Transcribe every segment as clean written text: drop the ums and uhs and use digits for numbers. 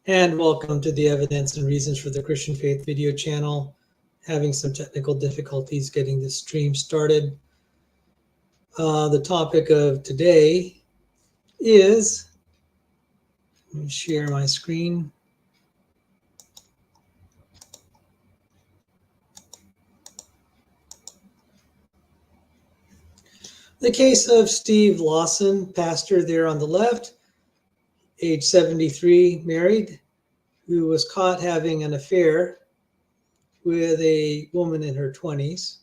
And welcome to the Evidence and Reasons for the Christian Faith video channel. Having some technical difficulties getting this stream started. The topic of today is, let me share my screen. The case of Steve Lawson, pastor there on the left, age 73, married, who was caught having an affair with a woman in her 20s.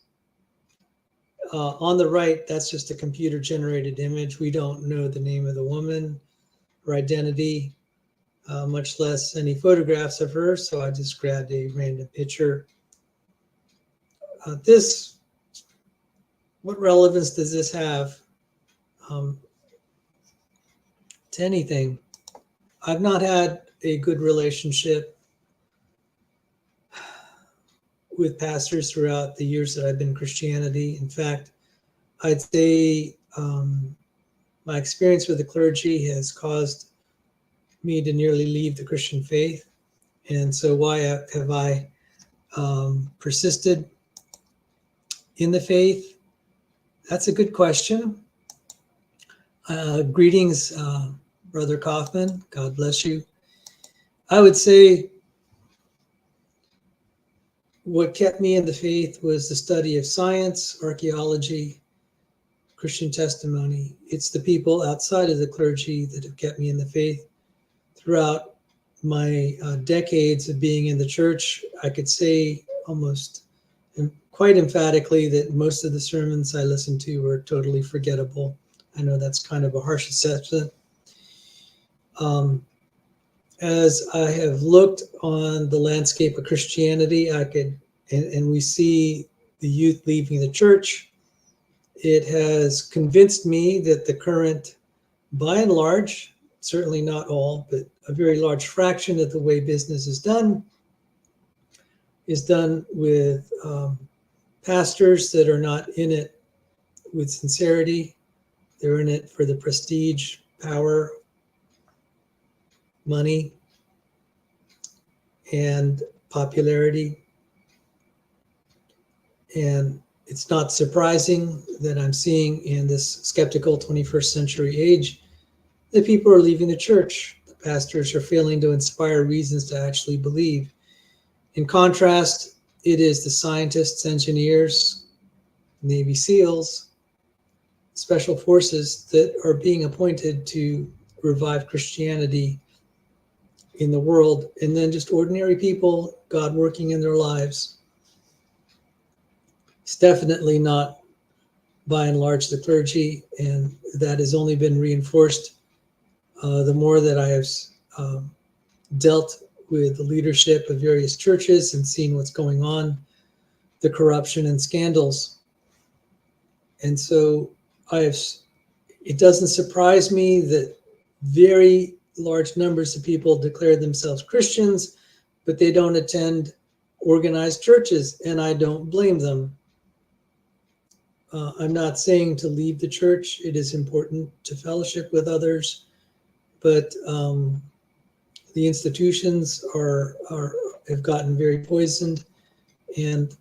On the right, that's just a computer-generated image. We don't know the name of the woman, her identity, much less any photographs of her, so I just grabbed a random picture. What relevance does this have to anything? I've not had a good relationship with pastors throughout the years that I've been in Christianity. In fact, I'd say my experience with the clergy has caused me to nearly leave the Christian faith. And so why have I persisted in the faith? That's a good question. Greetings, Brother Kaufman. God bless you. I would say what kept me in the faith was the study of science, archaeology, Christian testimony. It's the people outside of the clergy that have kept me in the faith. Throughout my decades of being in the church, I could say almost quite emphatically that most of the sermons I listened to were totally forgettable. I know that's kind of a harsh assessment. As I have looked on the landscape of Christianity, and we see the youth leaving the church, it has convinced me that the current, by and large, certainly not all, but a very large fraction of the way business is done with pastors that are not in it with sincerity. They're in it for the prestige, power, money, and popularity. And it's not surprising that I'm seeing in this skeptical 21st century age that people are leaving the church. The pastors are failing to inspire reasons to actually believe. In contrast, it is the scientists, engineers, Navy SEALs, special forces that are being appointed to revive Christianity in the world, and then just ordinary people, God working in their lives. It's definitely not, by and large, the clergy, and that has only been reinforced the more that I have dealt with the leadership of various churches and seen what's going on, the corruption and scandals. And so it doesn't surprise me that very large numbers of people declare themselves Christians, but they don't attend organized churches, and I don't blame them. I'm not saying to leave the church. It is important to fellowship with others, but the institutions have gotten very poisoned. And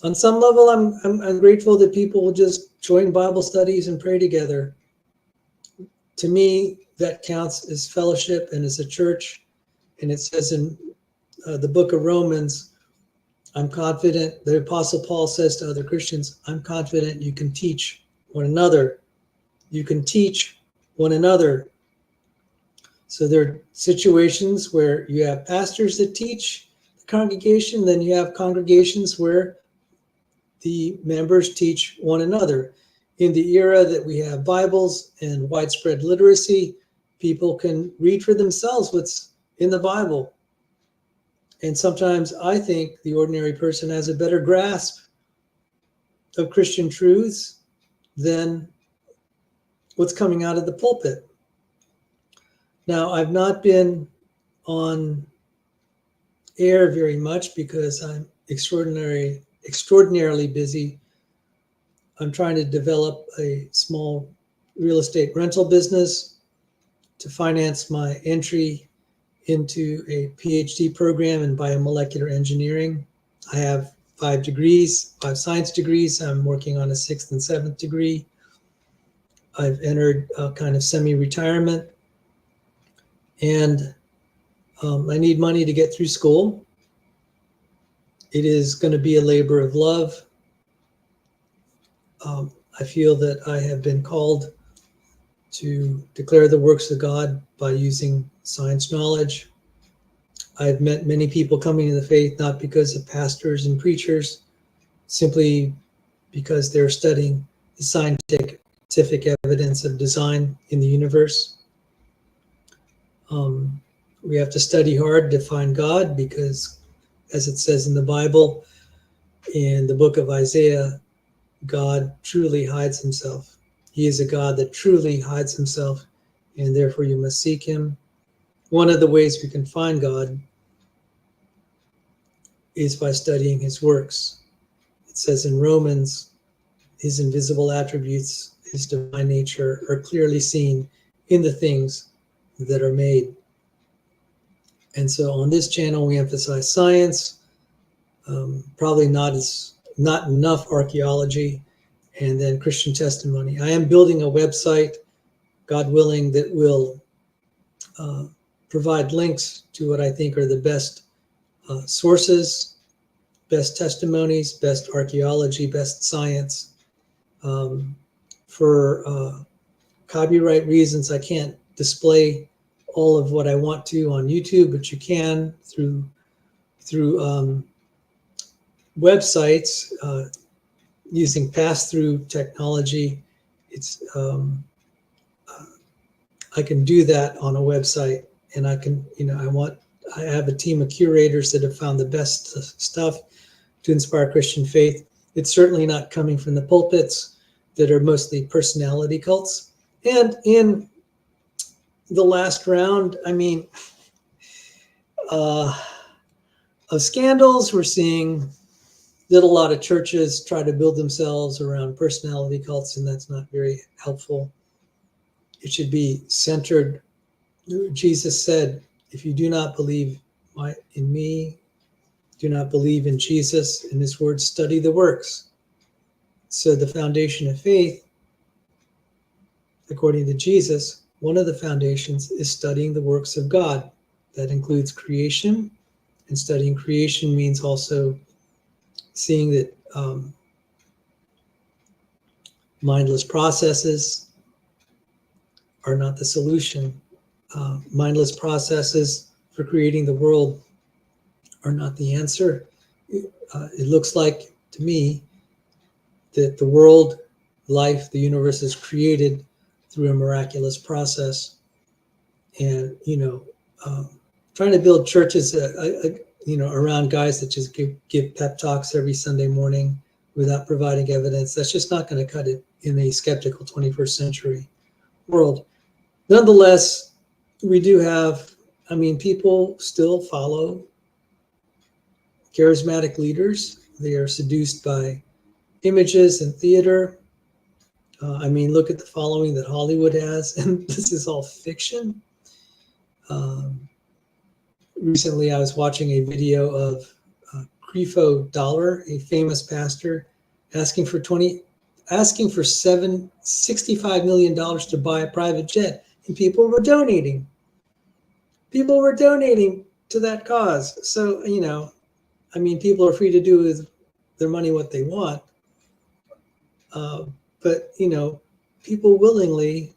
on some level, I'm grateful that people will just join Bible studies and pray together. To me, that counts as fellowship and as a church. And it says in the book of Romans, I'm confident, the Apostle Paul says to other Christians, I'm confident you can teach one another. You can teach one another. So there are situations where you have pastors that teach the congregation, then you have congregations where the members teach one another. In the era that we have Bibles and widespread literacy, people can read for themselves what's in the Bible. And sometimes I think the ordinary person has a better grasp of Christian truths than what's coming out of the pulpit. Now, I've not been on air very much because I'm extraordinarily busy. I'm trying to develop a small real estate rental business to finance my entry into a PhD program in biomolecular engineering. I have 5 degrees, 5 science degrees. I'm working on a 6th and 7th degree. I've entered kind of semi-retirement, and I need money to get through school. It is going to be a labor of love. I feel that I have been called to declare the works of God by using science knowledge. I've met many people coming to the faith not because of pastors and preachers, simply because they're studying the scientific evidence of design in the universe. We have to study hard to find God because, as it says in the Bible, in the book of Isaiah, God truly hides himself. He is a God that truly hides himself, and therefore you must seek him. One of the ways we can find God is by studying his works. It says in Romans, his invisible attributes, his divine nature are clearly seen in the things that are made. And so on this channel, we emphasize science, probably not enough archaeology, and then Christian testimony. I am building a website, God willing, that will provide links to what I think are the best sources, best testimonies, best archaeology, best science. For copyright reasons, I can't display all of what I want to on YouTube, but you can through websites using pass-through technology. It's I can do that on a website, and I can, I have a team of curators that have found the best stuff to inspire Christian faith. It's certainly not coming from the pulpits that are mostly personality cults. And in the last round, of scandals, we're seeing that a lot of churches try to build themselves around personality cults, and that's not very helpful. It should be centered. Jesus said, if you do not believe in me, do not believe in Jesus, in his words, study the works. So the foundation of faith, according to Jesus, one of the foundations is studying the works of God. That includes creation, and studying creation means also seeing that mindless processes are not the solution. Mindless processes for creating the world are not the answer. It looks like to me that the world, life, the universe is created through a miraculous process. And, trying to build churches, around guys that just give pep talks every Sunday morning without providing evidence, that's just not going to cut it in a skeptical 21st century world. Nonetheless, we do have, people still follow charismatic leaders. They are seduced by images and theater. Look at the following that Hollywood has, and this is all fiction. Recently, I was watching a video of Crefo Dollar, a famous pastor, asking for $65 million to buy a private jet, and people were donating. People were donating to that cause. So, people are free to do with their money what they want. But people willing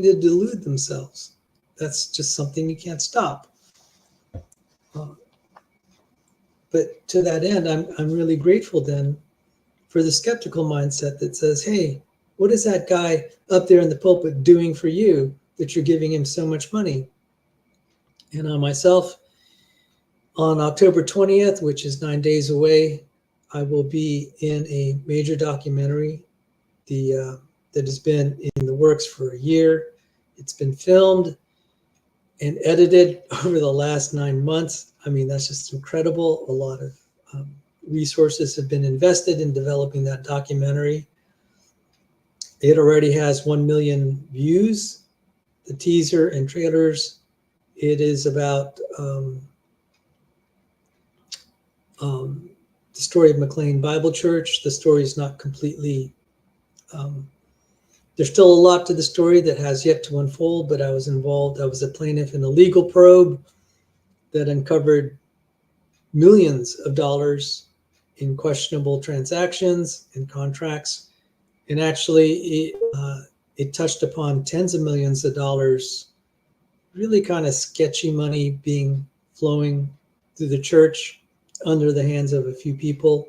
to delude themselves. That's just something you can't stop. But to that end, I'm really grateful then for the skeptical mindset that says, hey, what is that guy up there in the pulpit doing for you that you're giving him so much money? And on myself, on October 20th, which is 9 days away, I will be in a major documentary that has been in the works for a year. It's been filmed and edited over the last 9 months. That's just incredible. A lot of resources have been invested in developing that documentary. It already has 1 million views. The teaser and trailers It is about the story of McLean Bible Church. The story is not completely, there's still a lot to the story that has yet to unfold, but I was involved. I was a plaintiff in a legal probe that uncovered millions of dollars in questionable transactions and contracts. And actually, it touched upon tens of millions of dollars, really kind of sketchy money flowing through the church under the hands of a few people.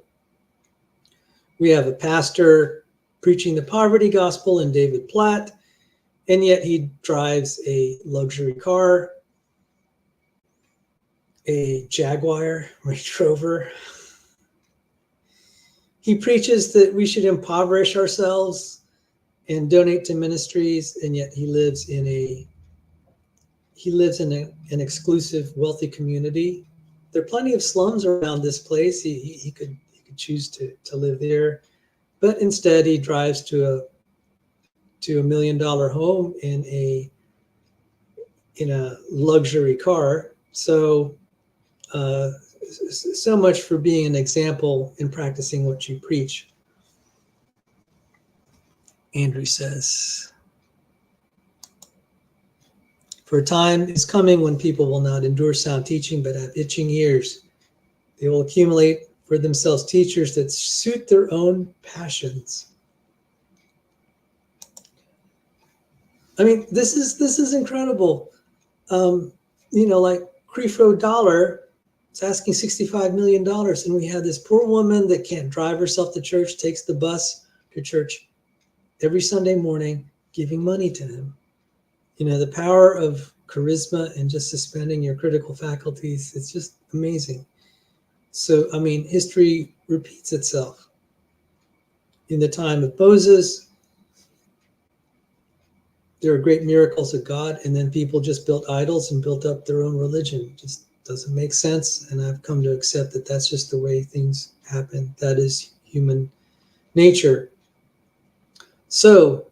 We have a pastor preaching the poverty gospel in David Platt, and yet he drives a luxury car, a Jaguar Range Rover. He preaches that we should impoverish ourselves and donate to ministries, and yet he lives in an exclusive, wealthy community. There are plenty of slums around this place. He could choose to live there, but instead he drives to $1 million home in a luxury car. So so much for being an example in practicing what you preach. Andrew says, for a time is coming when people will not endure sound teaching, but have itching ears. They will accumulate for themselves teachers that suit their own passions. I mean, this is incredible. Like Creflo Dollar is asking $65 million, and we have this poor woman that can't drive herself to church, takes the bus to church every Sunday morning, giving money to him. The power of charisma and just suspending your critical faculties, it's just amazing. So, I mean, history repeats itself. In the time of Moses, there are great miracles of God, and then people just built idols and built up their own religion. It just doesn't make sense, and I've come to accept that that's just the way things happen. That is human nature. So,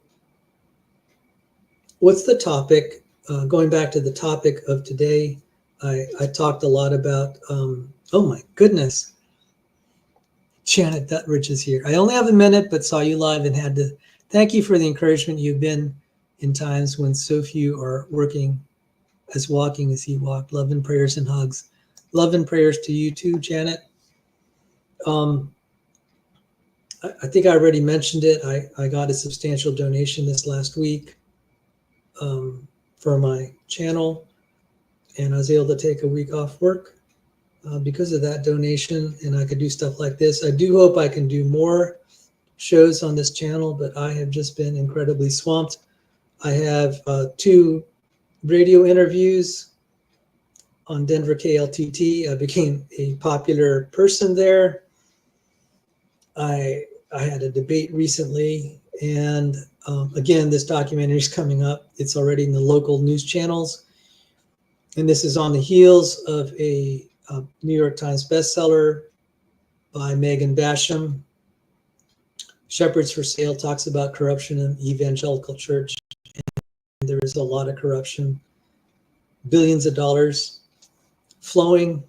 what's the topic? Going back to the topic of today, I talked a lot about, oh my goodness, Janet Duttridge is here. I only have a minute, but saw you live and had to thank you for the encouragement you've been in times when so few are walking as he walked. Love and prayers and hugs. Love and prayers to you too, Janet. I think I already mentioned it. I got a substantial donation this last week for my channel, and I was able to take a week off work because of that donation, and I could do stuff like this. I do hope I can do more shows on this channel, but I have just been incredibly swamped. I have 2 radio interviews on Denver KLTT. I became a popular person there. I had a debate recently, and again, this documentary is coming up. It's already in the local news channels, and this is on the heels of a New York Times bestseller by Megan Basham. Shepherds for Sale talks about corruption in evangelical church, and there is a lot of corruption, billions of dollars flowing.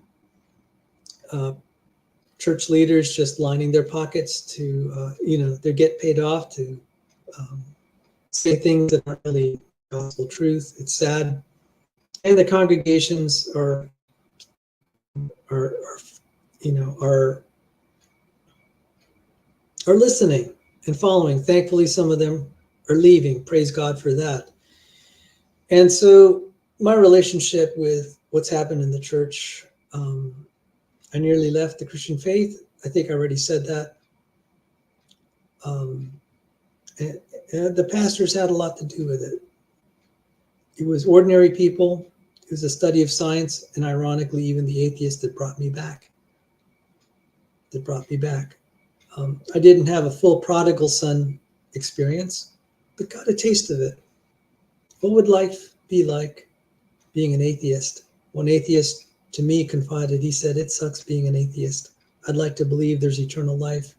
Church leaders just lining their pockets to, they get paid off to say things that aren't really gospel truth. It's sad, and the congregations are listening and following. Thankfully, some of them are leaving. Praise God for that. And so, my relationship with what's happened in the church. I nearly left the Christian faith. I think I already said that. And the pastors had a lot to do with it. It was ordinary people. It was a study of science, and ironically, even the atheists that brought me back. I didn't have a full prodigal son experience, but got a taste of it. What would life be like being an atheist? One atheist to me confided, he said, it sucks being an atheist. I'd like to believe there's eternal life,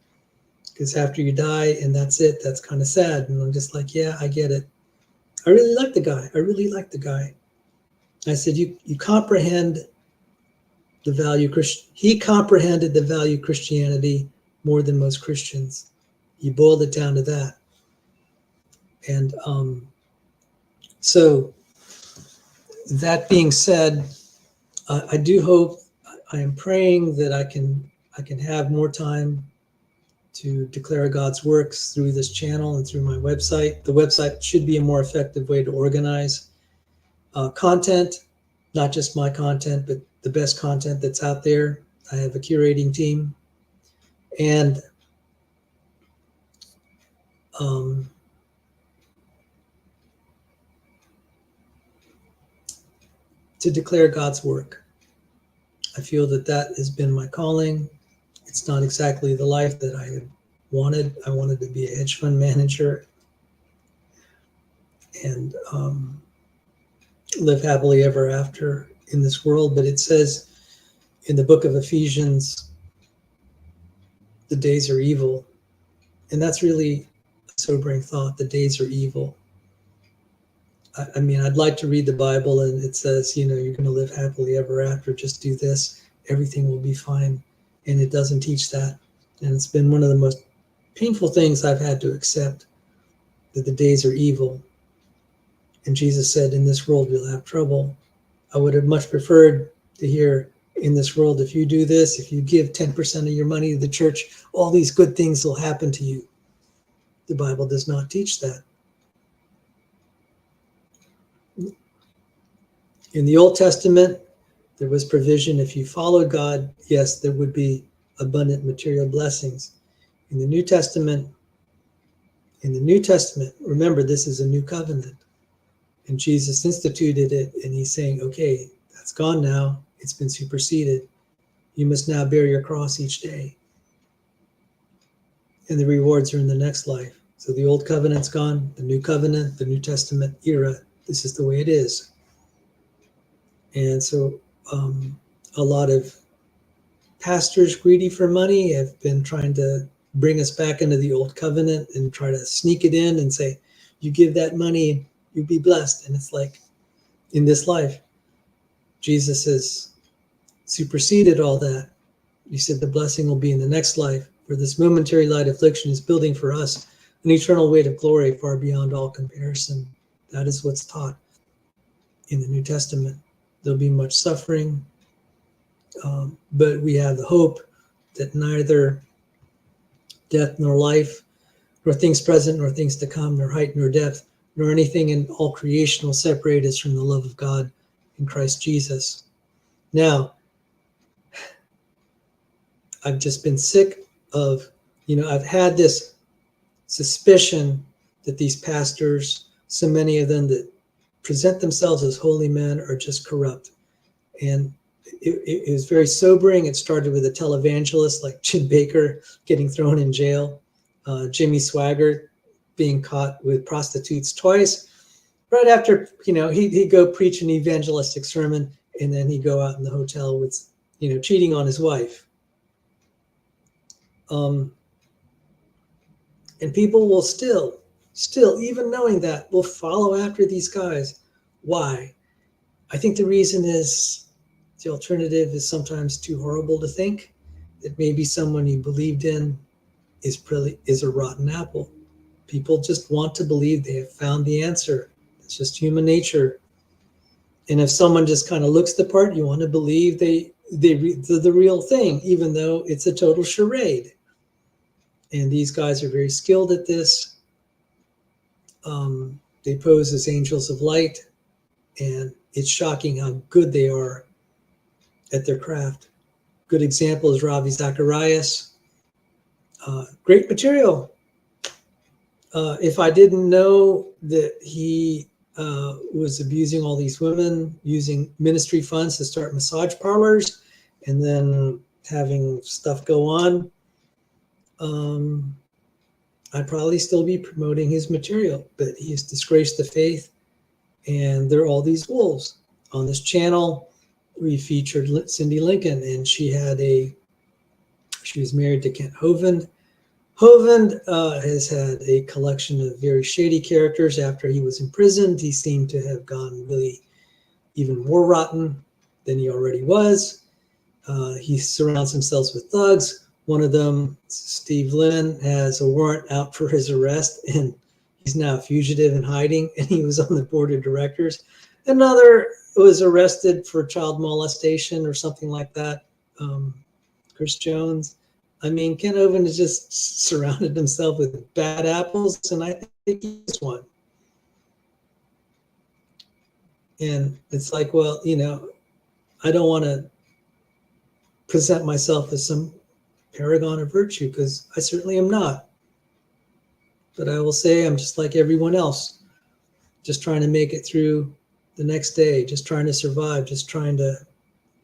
because after you die and that's it, that's kind of sad. And I'm just like, yeah, I get it. I really like the guy. I said, you comprehend the value he comprehended the value of Christianity more than most Christians. He boiled it down to that. And so that being said, I do hope, I am praying that I can have more time to declare God's works through this channel and through my website. The website should be a more effective way to organize content, not just my content, but the best content that's out there. I have a curating team, and to declare God's work. I feel that that has been my calling. It's not exactly the life that I had wanted. I wanted to be a hedge fund manager and live happily ever after in this world. But it says in the book of Ephesians, the days are evil. And that's really a sobering thought. The days are evil. I mean, I'd like to read the Bible and it says, you're going to live happily ever after. Just do this. Everything will be fine. And it doesn't teach that. And it's been one of the most painful things I've had to accept, that the days are evil. And Jesus said, in this world, we'll have trouble. I would have much preferred to hear, in this world, if you do this, if you give 10% of your money to the church, all these good things will happen to you. The Bible does not teach that. In the Old Testament, there was provision. If you followed God, yes, there would be abundant material blessings. In the New Testament, remember, this is a new covenant. And Jesus instituted it, and he's saying, okay, that's gone now. It's been superseded. You must now bear your cross each day. And the rewards are in the next life. So the old covenant's gone, the new covenant, the New Testament era, this is the way it is. And so a lot of pastors greedy for money have been trying to bring us back into the old covenant and try to sneak it in and say, you give that money, you'll be blessed. And it's like, in this life, Jesus has superseded all that. He said the blessing will be in the next life, where this momentary light affliction is building for us an eternal weight of glory far beyond all comparison. That is what's taught in the New Testament. There'll be much suffering, but we have the hope that neither death nor life, nor things present nor things to come, nor height nor depth, nor anything in all creation will separate us from the love of God in Christ Jesus. Now, I've just been sick of, I've had this suspicion that these pastors, so many of them that present themselves as holy men, are just corrupt. And it was very sobering. It started with a televangelist like Jim Baker getting thrown in jail, Jimmy Swaggart being caught with prostitutes twice. Right after, he'd go preach an evangelistic sermon, and then he'd go out in the hotel with, cheating on his wife. And people will still, even knowing that, will follow after these guys. Why? I think the reason is the alternative is sometimes too horrible to think, that maybe someone you believed in is a rotten apple. People just want to believe they have found the answer. It's just human nature. And if someone just kind of looks the part, you want to believe they're the real thing, even though it's a total charade. And these guys are very skilled at this. They pose as angels of light, and it's shocking how good they are at their craft. Good example is Ravi Zacharias. Great material. If I didn't know that he was abusing all these women, using ministry funds to start massage parlors, and then having stuff go on, I'd probably still be promoting his material. But he has disgraced the faith, and there are all these wolves. On this channel, we featured Cindy Lincoln, and she was married to Kent Hovind. Hovind has had a collection of very shady characters. After he was imprisoned, he seemed to have gone really even more rotten than he already was. He surrounds himself with thugs. One of them, Steve Lynn, has a warrant out for his arrest, and he's now a fugitive in hiding, and he was on the board of directors. Another was arrested for child molestation or something like that, Chris Jones. I mean, Ken Oven has just surrounded himself with bad apples, and I think he's one. And it's like, well, you know, I don't want to present myself as some paragon of virtue, because I certainly am not. But I will say I'm just like everyone else, just trying to make it through the next day, just trying to survive, just trying to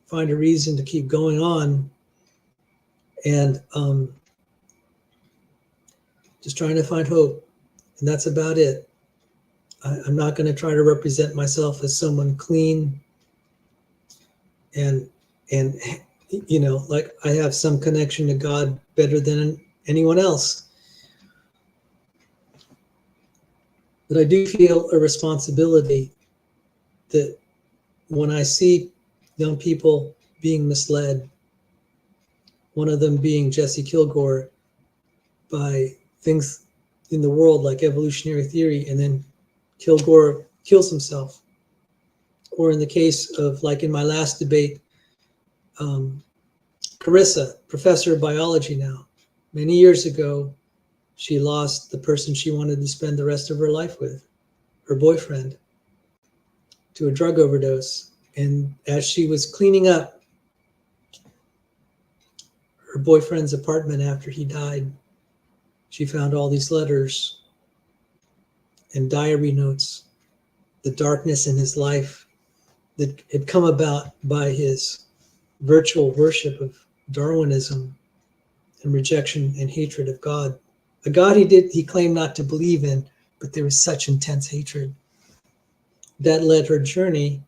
find a reason to keep going on, and just trying to find hope. And that's about it. I'm not going to try to represent myself as someone clean and you know, like I have some connection to God better than anyone else. But I do feel a responsibility that when I see young people being misled, one of them being Jesse Kilgore, by things in the world like evolutionary theory, and then Kilgore kills himself. Or in the case of, like in my last debate, Carissa, professor of biology now, many years ago, she lost the person she wanted to spend the rest of her life with, her boyfriend, to a drug overdose. And as she was cleaning up her boyfriend's apartment after he died, she found all these letters and diary notes, the darkness in his life that had come about by his virtual worship of Darwinism and rejection and hatred of God. A God he claimed not to believe in, but there was such intense hatred. That led her journey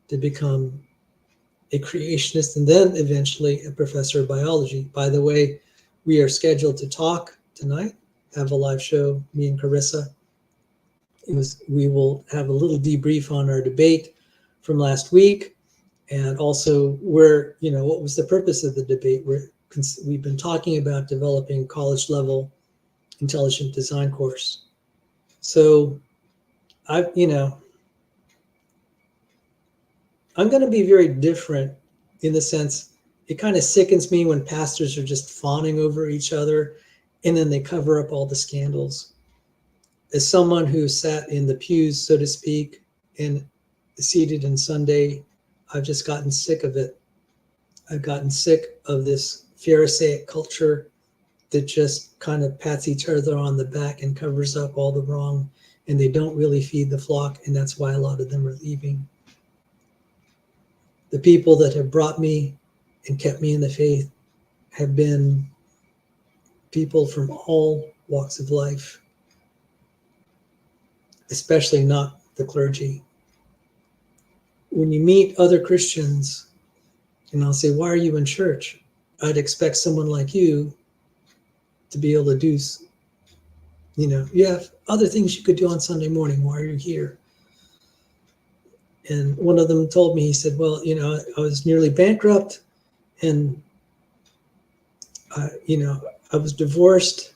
to become a creationist and then eventually a professor of biology. By the way, we are scheduled to talk tonight, have a live show, me and Carissa. We will have a little debrief on our debate from last week, and also where, you know, what was the purpose of the debate. We've been talking about developing college level intelligent design course. So I'm going to be very different in the sense, it kind of sickens me when pastors are just fawning over each other and then they cover up all the scandals. As someone who sat in the pews, so to speak, and seated in Sunday, I've just gotten sick of it. I've gotten sick of this Pharisaic culture that just kind of pats each other on the back and covers up all the wrong, and they don't really feed the flock, and that's why a lot of them are leaving. The people that have brought me and kept me in the faith have been people from all walks of life, especially not the clergy. When you meet other Christians, and I'll say, why are you in church? I'd expect someone like you to be able to do, you know, you have other things you could do on Sunday morning. Why are you here? And one of them told me, he said, well, you know, I was nearly bankrupt, and, you know, I was divorced,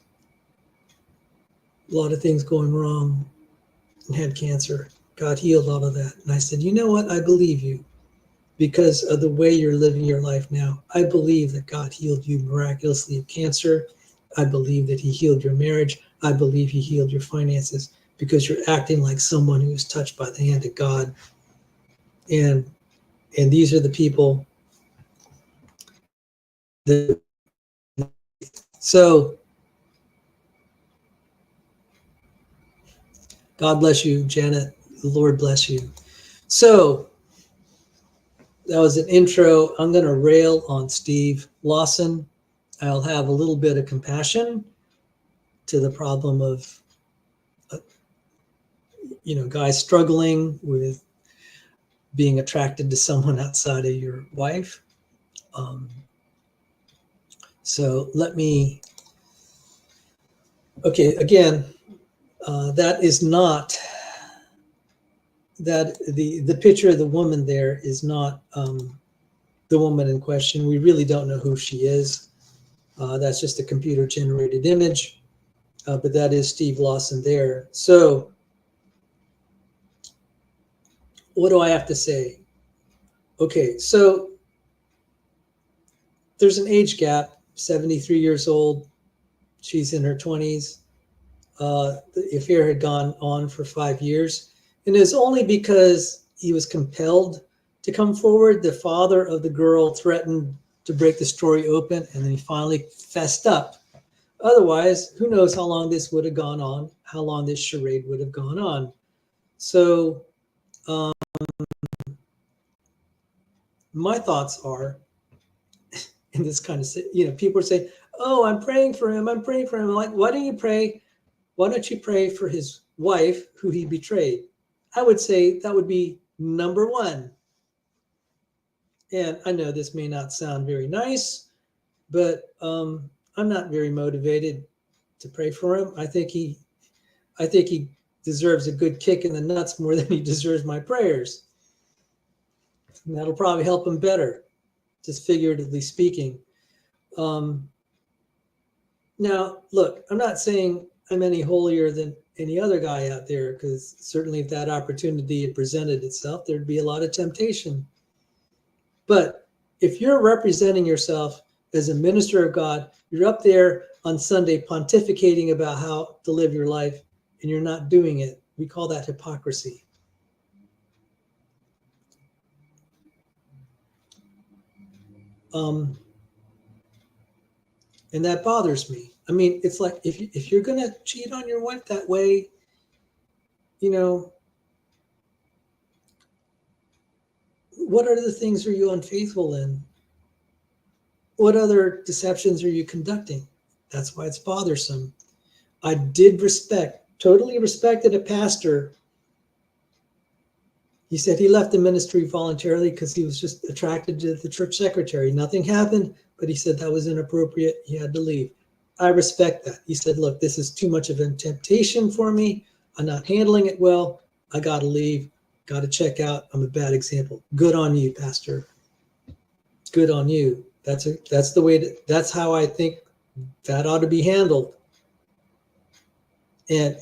a lot of things going wrong, and had cancer. God healed all of that. And I said, you know what? I believe you because of the way you're living your life now. I believe that God healed you miraculously of cancer. I believe that he healed your marriage. I believe he healed your finances because you're acting like someone who is touched by the hand of God. And these are the people that, so God bless you, Janet. The Lord bless you. So that was an intro. I'm going to rail on Steve Lawson. I'll have a little bit of compassion to the problem of, you know, guys struggling with being attracted to someone outside of your wife. So let me, okay, again, that is not that the picture of the woman there is not the woman in question. We really don't know who she is. That's just a computer generated image, but that is Steve Lawson there. So what do I have to say? Okay, so there's an age gap, 73 years old. She's in her 20s. The affair had gone on for 5 years. And it was only because he was compelled to come forward. The father of the girl threatened to break the story open, and then he finally fessed up. Otherwise, who knows how long this would have gone on, how long this charade would have gone on. So my thoughts are, in this kind of, people are saying, oh, I'm praying for him. I'm praying for him. I'm like, why don't you pray? Why don't you pray for his wife who he betrayed? I would say that would be number one. And I know this may not sound very nice, but I'm not very motivated to pray for him. I think he deserves a good kick in the nuts more than he deserves my prayers. And that'll probably help him better, just figuratively speaking. Now, look, I'm not saying I'm any holier than any other guy out there, because certainly if that opportunity had presented itself, there'd be a lot of temptation. But if you're representing yourself as a minister of God, you're up there on Sunday pontificating about how to live your life, and you're not doing it. We call that hypocrisy. And that bothers me. I mean, it's like if you're going to cheat on your wife that way, what other things are you unfaithful in? What other deceptions are you conducting? That's why it's bothersome. I did totally respected a pastor. He said he left the ministry voluntarily because he was just attracted to the church secretary. Nothing happened, but he said that was inappropriate. He had to leave. I respect that. He said, look, this is too much of a temptation for me. I'm not handling it well. I got to leave. Got to check out. I'm a bad example. Good on you, Pastor. Good on you. That's the way that's how I think that ought to be handled. And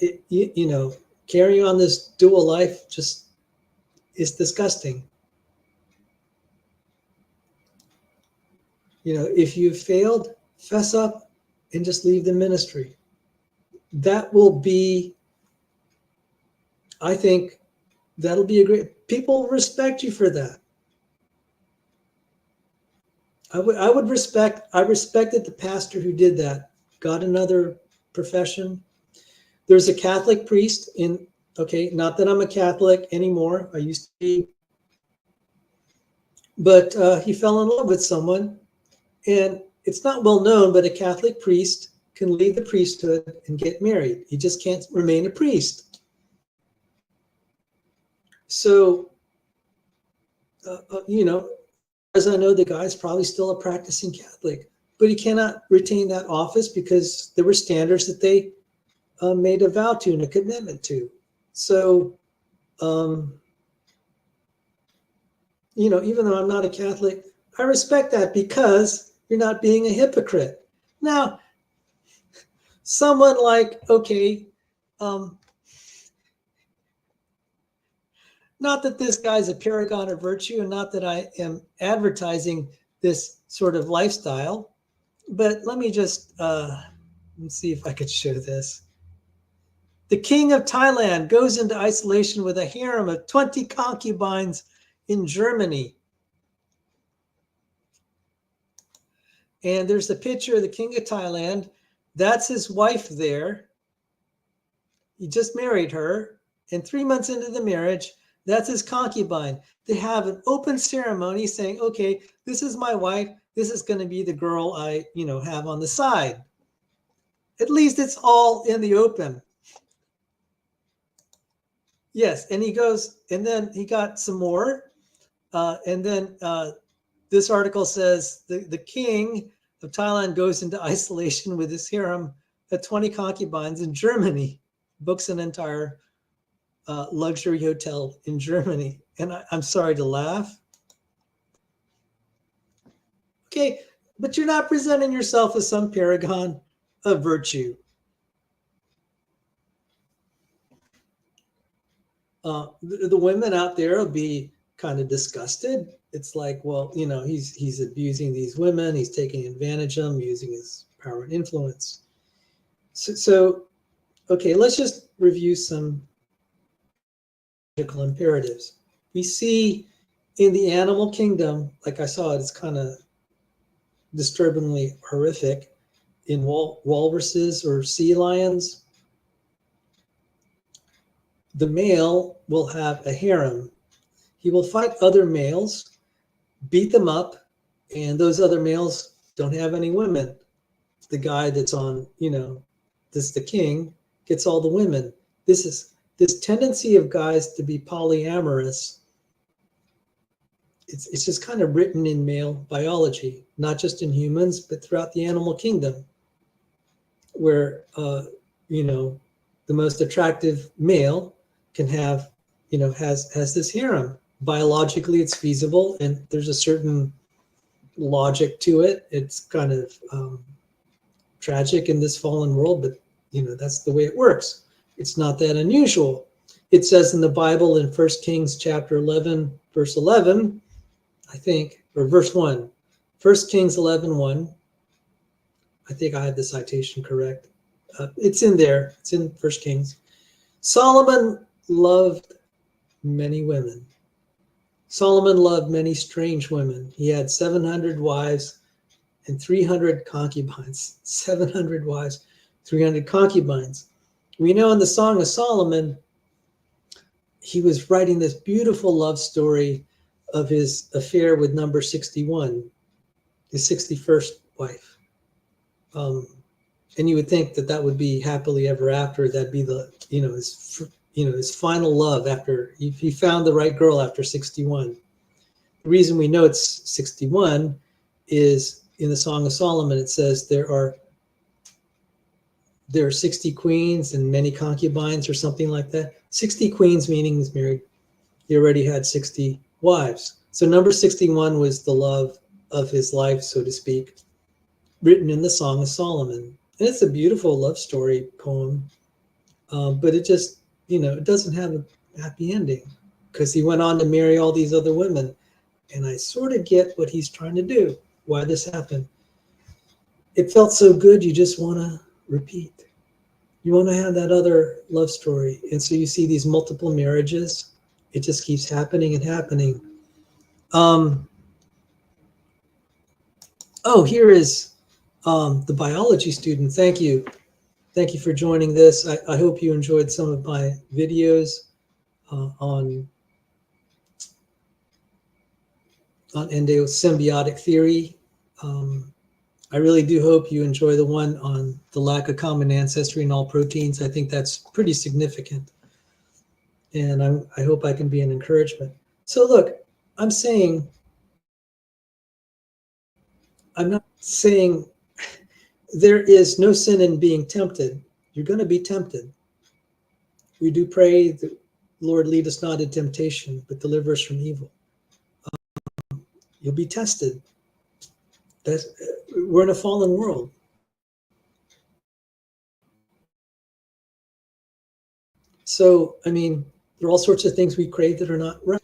carrying on this dual life just is disgusting. If you failed, fess up and just leave the ministry. That will be, I think, that'll be a great, people respect you for that. I respected the pastor who did that, got another profession. There's a Catholic priest not that I'm a Catholic anymore. I used to be. But he fell in love with someone, and it's not well known, but a Catholic priest can leave the priesthood and get married. He just can't remain a priest. So, as I know, the guy's probably still a practicing Catholic, but he cannot retain that office because there were standards that they made a vow to and a commitment to. So, even though I'm not a Catholic, I respect that because you're not being a hypocrite. Now, someone like, not that this guy's a paragon of virtue, and not that I am advertising this sort of lifestyle, but let me just let's see if I could show this. The king of Thailand goes into isolation with a harem of 20 concubines in Germany. And there's a picture of the king of Thailand. That's his wife there. He just married her. And 3 months into the marriage, that's his concubine. They have an open ceremony saying, okay, this is my wife. This is going to be the girl I, have on the side. At least it's all in the open. Yes, and he goes, and then he got some more. And then this article says the king of Thailand goes into isolation with his harem of 20 concubines in Germany. Books an entire luxury hotel in Germany. And I'm sorry to laugh. Okay, but you're not presenting yourself as some paragon of virtue. The women out there will be kind of disgusted. It's like, well, you know, he's abusing these women. He's taking advantage of them, using his power and influence. So okay, let's just review some imperatives. We see in the animal kingdom, like I saw it, it's kind of disturbingly horrific. In walruses or sea lions, the male will have a harem. He will fight other males, beat them up, and those other males don't have any women. The guy that's on, you know, this the king gets all the women. This tendency of guys to be polyamorous. It's just kind of written in male biology, not just in humans, but throughout the animal kingdom, where you know, the most attractive male can have, you know, has this harem. Biologically, it's feasible, and there's a certain logic to it. It's kind of tragic in this fallen world, but you know, that's the way it works. It's not that unusual. It says in the Bible in 1 Kings chapter 11, verse 11, I think, or verse 1, 1 Kings 11:1. I think I have the citation correct. It's in there. It's in 1 Kings. Solomon loved many women. Solomon loved many strange women. He had 700 wives and 300 concubines. 700 wives, 300 concubines. We know in the Song of Solomon, he was writing this beautiful love story of his affair with number 61, his 61st wife. And you would think that that would be happily ever after. That'd be the, you know, his final love after he found the right girl after 61. The reason we know it's 61 is in the Song of Solomon, it says there are 60 queens and many concubines or something like that. 60 queens meaning he's married. He already had 60 wives. So number 61 was the love of his life, so to speak, written in the Song of Solomon. And it's a beautiful love story poem, but it just, you know, it doesn't have a happy ending because he went on to marry all these other women. And I sort of get what he's trying to do, why this happened. It felt so good, you just want to repeat. You want to have that other love story. And so you see these multiple marriages. It just keeps happening and happening. Oh, here is the biology student. Thank you. Thank you for joining this. I hope you enjoyed some of my videos on endosymbiotic theory. I really do hope you enjoy the one on the lack of common ancestry in all proteins. I think that's pretty significant. And I hope I can be an encouragement. So look, I'm not saying there is no sin in being tempted. You're going to be tempted. We do pray that, Lord, lead us not in temptation, but deliver us from evil. You'll be tested. We're in a fallen world. So, I mean, there are all sorts of things we crave that are not right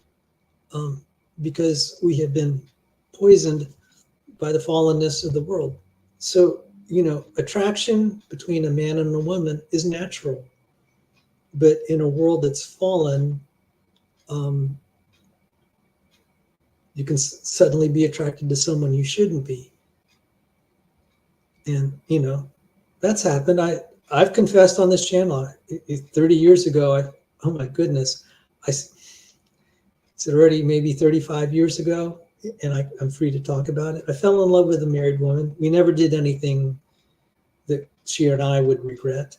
because we have been poisoned by the fallenness of the world. So, you know, attraction between a man and a woman is natural. But in a world that's fallen, you can suddenly be attracted to someone you shouldn't be. And, you know, that's happened. I've confessed on this channel 30 years ago. Oh my goodness. It's already maybe 35 years ago, and I'm free to talk about it. I fell in love with a married woman. We never did anything that she and I would regret.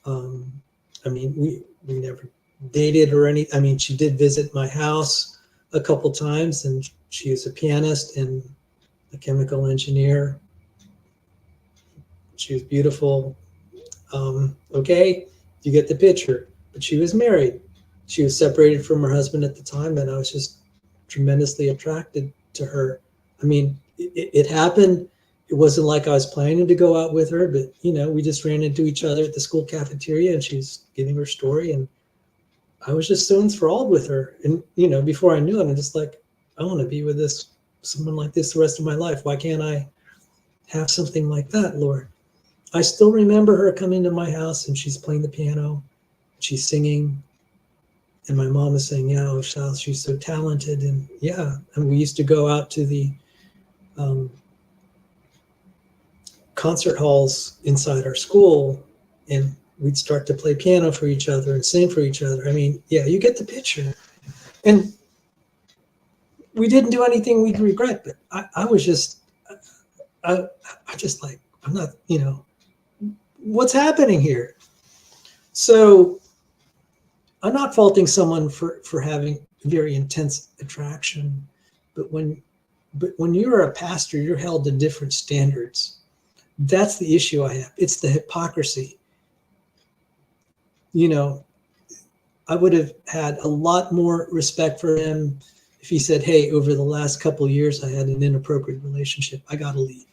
I mean, we never dated or any. I mean, she did visit my house a couple times, and she was a pianist and a chemical engineer. She was beautiful. Okay, you get the picture. But she was married. She was separated from her husband at the time, and I was just tremendously attracted to her. I mean, it happened. It wasn't like I was planning to go out with her, but we just ran into each other at the school cafeteria, and she was giving her story, and I was just so enthralled with her. And before I knew it, I'm just like, I want to be with someone like this the rest of my life. Why can't I have something like that, Lord? I still remember her coming to my house, and she's playing the piano, she's singing, and my mom is saying, "Yeah, oh, she's so talented." And and we used to go out to the concert halls inside our school, and we'd start to play piano for each other and sing for each other. I mean, you get the picture. And we didn't do anything we'd regret, but I was just, I just like, I'm not, what's happening here? So I'm not faulting someone for having very intense attraction, but when you're a pastor, you're held to different standards. That's the issue I have. It's the hypocrisy. I would have had a lot more respect for him if he said, "Hey, over the last couple of years, I had an inappropriate relationship. I got to leave."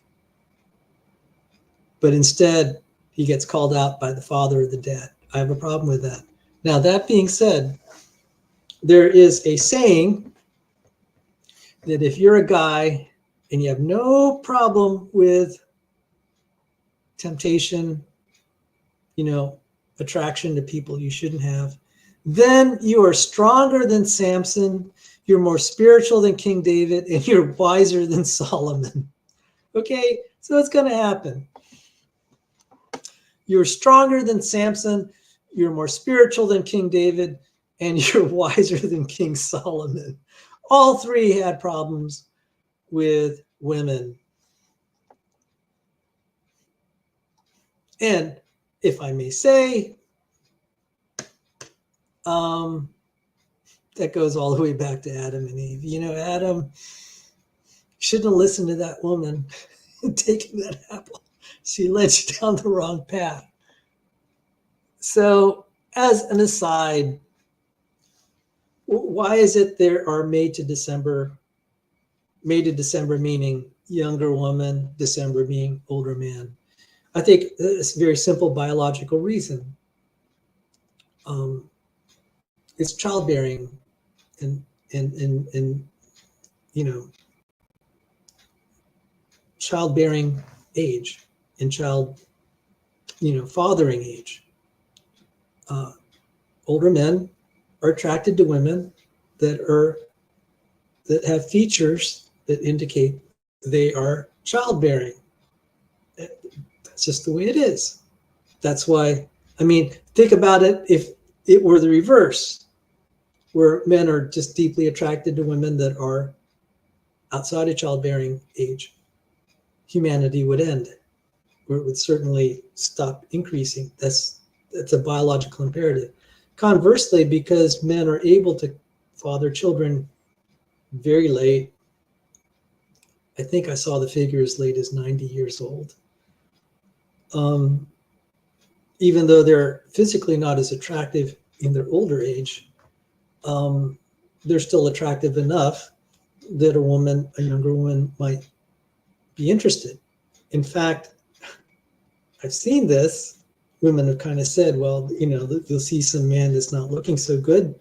But instead, he gets called out by the father or the dad. I have a problem with that. Now, that being said, there is a saying that if you're a guy and you have no problem with temptation, attraction to people you shouldn't have, then you are stronger than Samson, you're more spiritual than King David, and you're wiser than Solomon. Okay, so it's going to happen. You're stronger than Samson, you're more spiritual than King David, and you're wiser than King Solomon. All three had problems with women. And if I may say, that goes all the way back to Adam and Eve. Adam shouldn't have listened to that woman and taken that apple. She led you down the wrong path. So, as an aside, why is it there are May to December meaning younger woman, December meaning older man? I think it's a very simple biological reason. It's childbearing and childbearing age and fathering age. Older men are attracted to women that have features that indicate they are childbearing. That's just the way it is. That's why, think about it if it were the reverse, where men are just deeply attracted to women that are outside of childbearing age. Humanity would end, or it would certainly stop increasing. That's a biological imperative. Conversely, because men are able to father children very late, I think I saw the figure as late as 90 years old. Even though they're physically not as attractive in their older age, they're still attractive enough that a younger woman might be interested. In fact, I've seen this. Women have kind of said, well, they'll see some man that's not looking so good,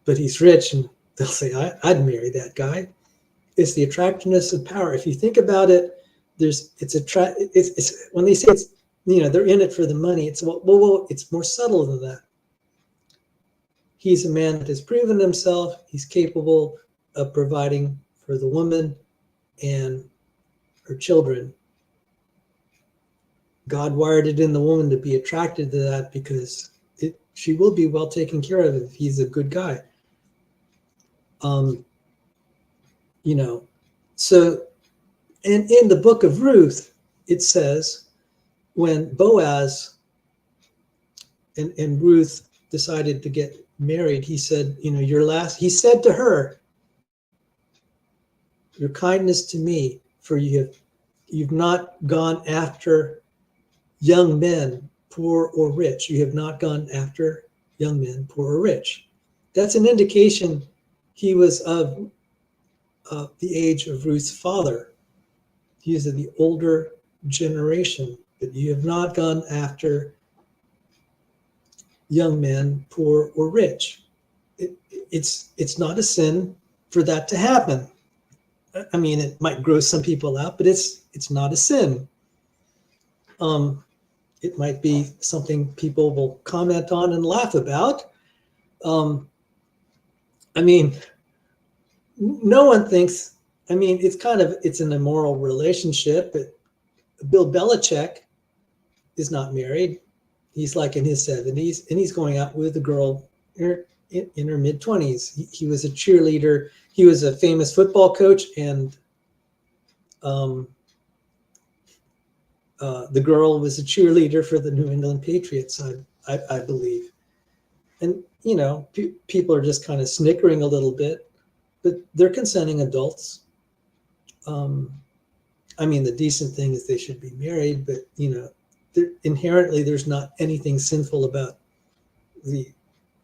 but he's rich, and they'll say, I'd marry that guy. It's the attractiveness of power. If you think about it, it's when they say it's, they're in it for the money. It's it's more subtle than that. He's a man that has proven himself. He's capable of providing for the woman and her children. God wired it in the woman to be attracted to that because she will be well taken care of if he's a good guy. So, and in the book of Ruth, it says when Boaz and Ruth decided to get married, he said, he said to her, your kindness to me, for you've not gone after young men, poor or rich. You have not gone after young men, poor or rich. that's an indication he was of the age of Ruth's father. He is of the older generation, but you have not gone after young men, poor or rich. It's not a sin for that to happen. I mean, it might gross some people out, but it's not a sin. It might be something people will comment on and laugh about. I mean, no one thinks, I mean, it's an immoral relationship, but Bill Belichick is not married. He's like in his 70s, and he's going out with a girl in her mid-20s. He was a cheerleader. He was a famous football coach, and the girl was a cheerleader for the New England Patriots, I believe. And, you know, people are just kind of snickering a little bit, but they're consenting adults. I mean, the decent thing is they should be married, but, you know, inherently there's not anything sinful about the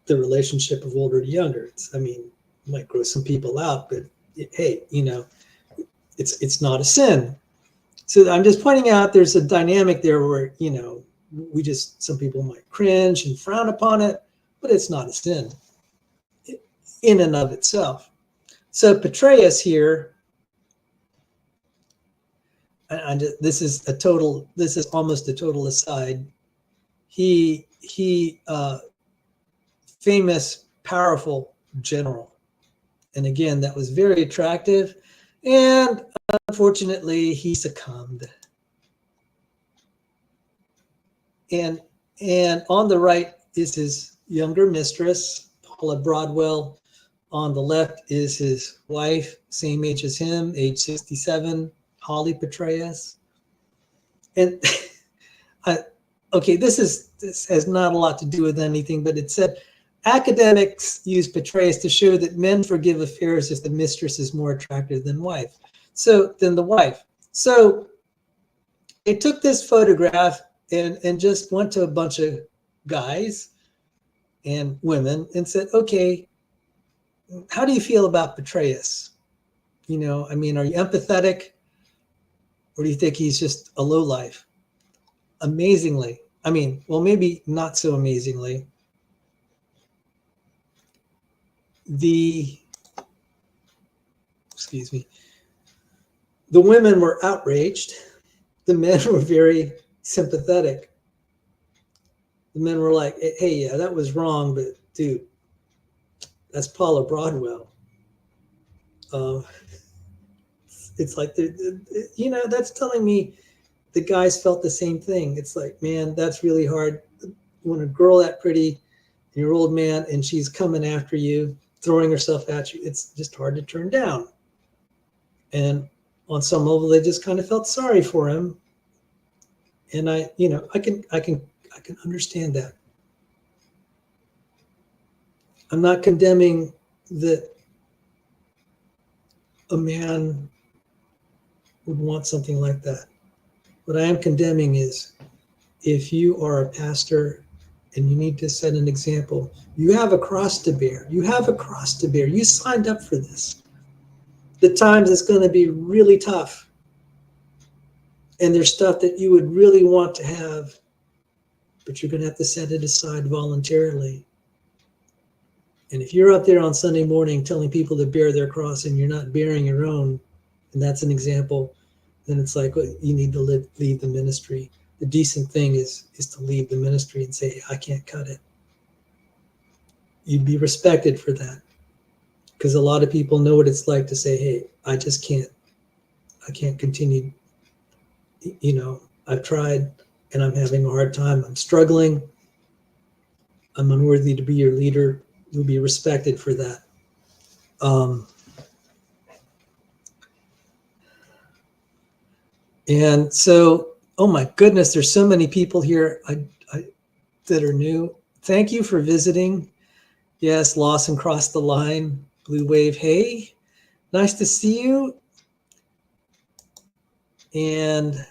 relationship of older to younger. I mean, it might gross some people out, but hey, you know, it's not a sin. So I'm just pointing out there's a dynamic there where, you know, some people might cringe and frown upon it, but it's not a sin in and of itself. So Petraeus here, and this is almost a total aside. He famous, powerful general. And again, that was very attractive. And unfortunately, he succumbed. And on the right is his younger mistress, Paula Broadwell. On the left is his wife, same age as him, age 67, Holly Petraeus. And okay, this has not a lot to do with anything, but it said academics use Petraeus to show that men forgive affairs if the mistress is more attractive than the wife. So they took this photograph and just went to a bunch of guys and women and said, okay, how do you feel about Petraeus? You know, I mean, are you empathetic, or do you think he's just a lowlife? Amazingly, I mean, well, maybe not so amazingly, the women were outraged. The men were very sympathetic. The men were like, hey, yeah, that was wrong, but dude, that's Paula Broadwell. It's like, you know, that's telling me the guys felt the same thing. It's like, man, that's really hard. When a girl that pretty, you're an old man, and she's coming after you, throwing herself at you, it's just hard to turn down. And on some level, they just kind of felt sorry for him. And I can understand that. I'm not condemning that a man would want something like that. What I am condemning is, if you are a pastor and you need to set an example, you have a cross to bear. You have a cross to bear. You signed up for this. The times it's going to be really tough. And there's stuff that you would really want to have, but you're going to have to set it aside voluntarily. And if you're up there on Sunday morning telling people to bear their cross and you're not bearing your own, and that's an example, then it's like, well, you need to leave the ministry. The decent thing is to leave the ministry and say, I can't cut it. You'd be respected for that. Because a lot of people know what it's like to say, hey, I can't continue. You know, I've tried and I'm having a hard time. I'm struggling. I'm unworthy to be your leader. You'll be respected for that. And so, oh my goodness, there's so many people here that are new. Thank you for visiting. Yes, Lawson crossed the line. Blue Wave, hey, nice to see you. And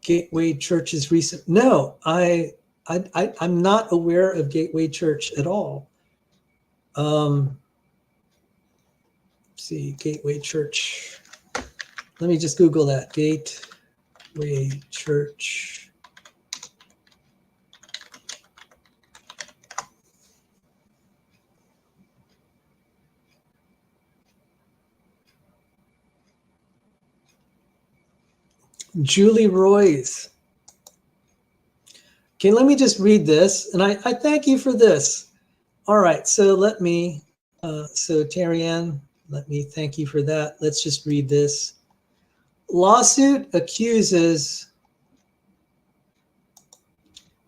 Gateway Church's recent. No, I'm not aware of Gateway Church at all. Let's see, Gateway Church. Let me just Google that. Gateway Church. Julie Roy's. Okay, let me just read this, and I thank you for this. All right, so let me, so Terry Ann, let me thank you for that. Let's just read this. Lawsuit accuses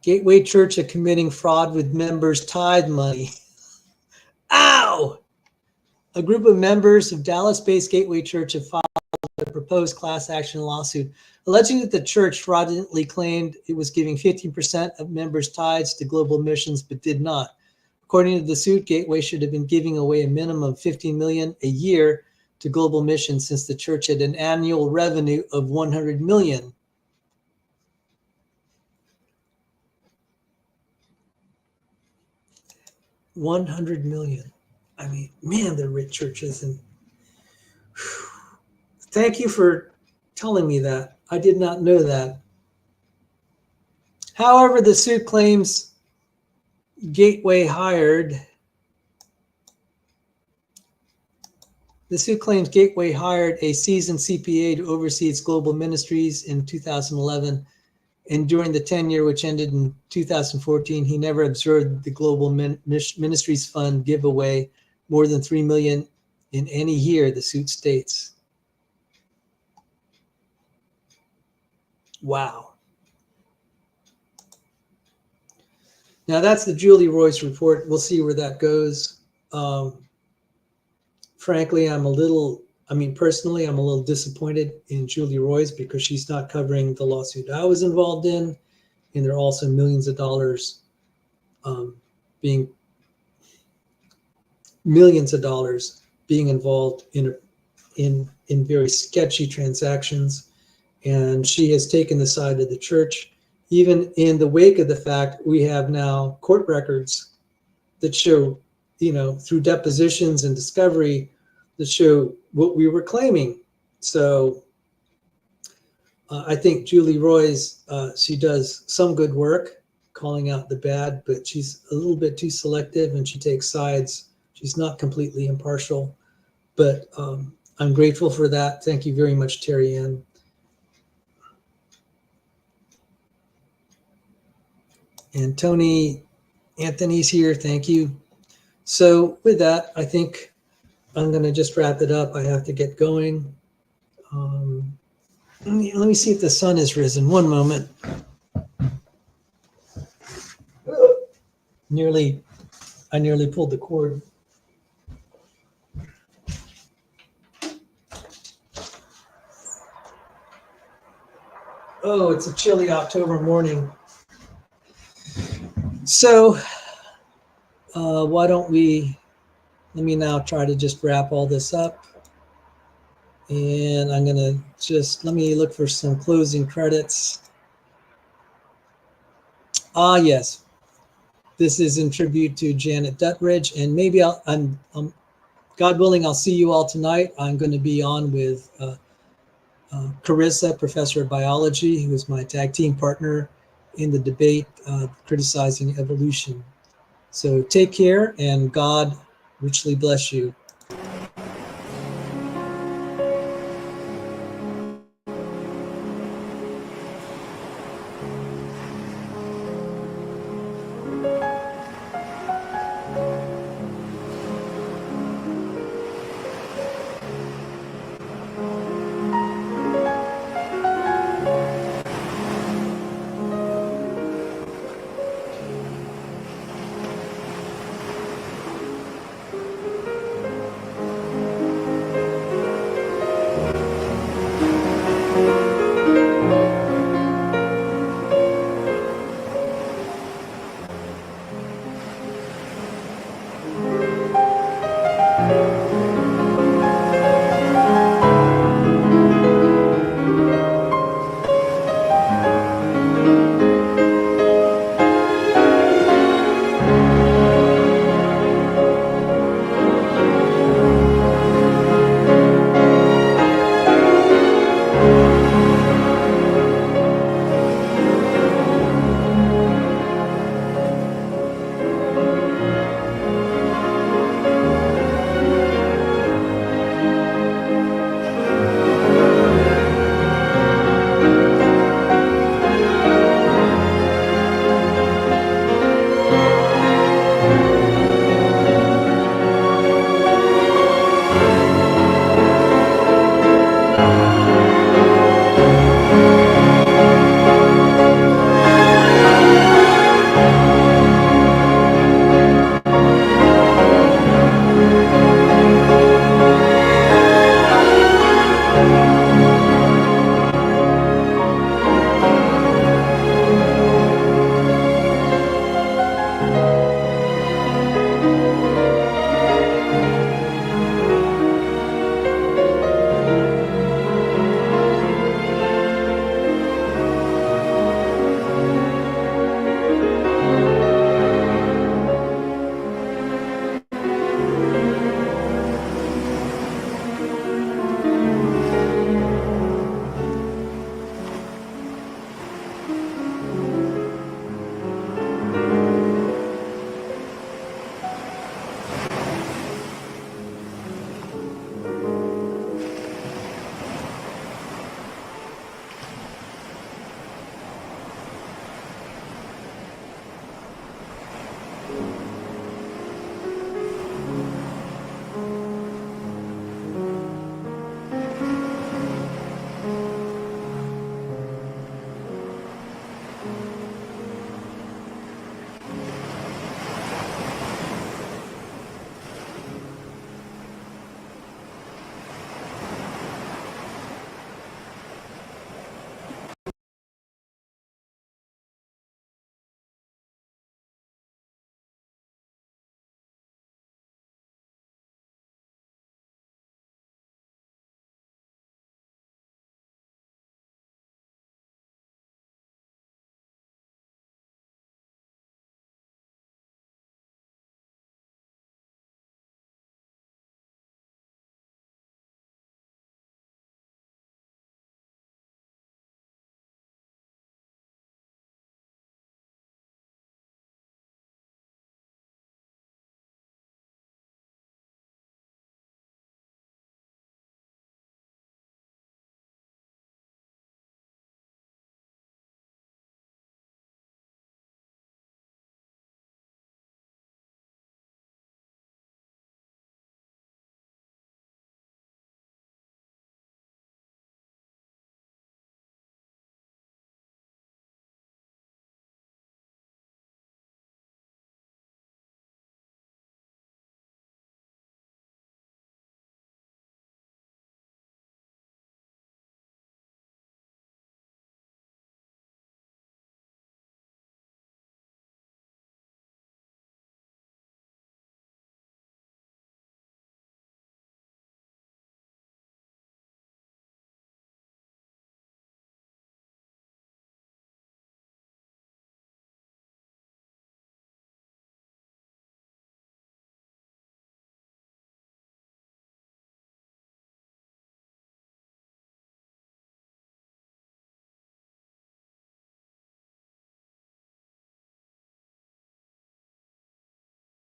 Gateway Church of committing fraud with members' tithe money. Ow! A group of members of Dallas-based Gateway Church have filed a proposed class action lawsuit alleging that the church fraudulently claimed it was giving 15% of members' tithes to global missions, but did not. According to the suit, Gateway should have been giving away a minimum of $15 million a year to global missions since the church had an annual revenue of $100 million. $100 million. I mean, man, they're rich churches. And thank you for telling me that. I did not know that. However, the suit claims Gateway hired a seasoned CPA to oversee its global ministries in 2011. And during the tenure, which ended in 2014, he never observed the Global Ministries Fund give away more than $3 million in any year, the suit states. Wow. Now that's the Julie Royce report. We'll see where that goes. Frankly, personally, I'm a little disappointed in Julie Royce because she's not covering the lawsuit I was involved in. And there are also millions of dollars being involved in very sketchy transactions. And she has taken the side of the church. Even in the wake of the fact, we have now court records that show, through depositions and discovery, that show what we were claiming. So I think Julie Roy's, she does some good work calling out the bad, but she's a little bit too selective and she takes sides. She's not completely impartial, but I'm grateful for that. Thank you very much, Terry Ann. And Anthony's here. Thank you. So with that, I think I'm going to just wrap it up. I have to get going. Let me see if the sun has risen. One moment. I nearly pulled the cord. Oh, it's a chilly October morning. So why don't let me now try to just wrap all this up. And I'm going to let me look for some closing credits. Yes. This is in tribute to Janet Duttridge. And maybe God willing, I'll see you all tonight. I'm going to be on with Carissa, professor of biology, who is my tag team partner in the debate criticizing evolution. So take care and God richly bless you.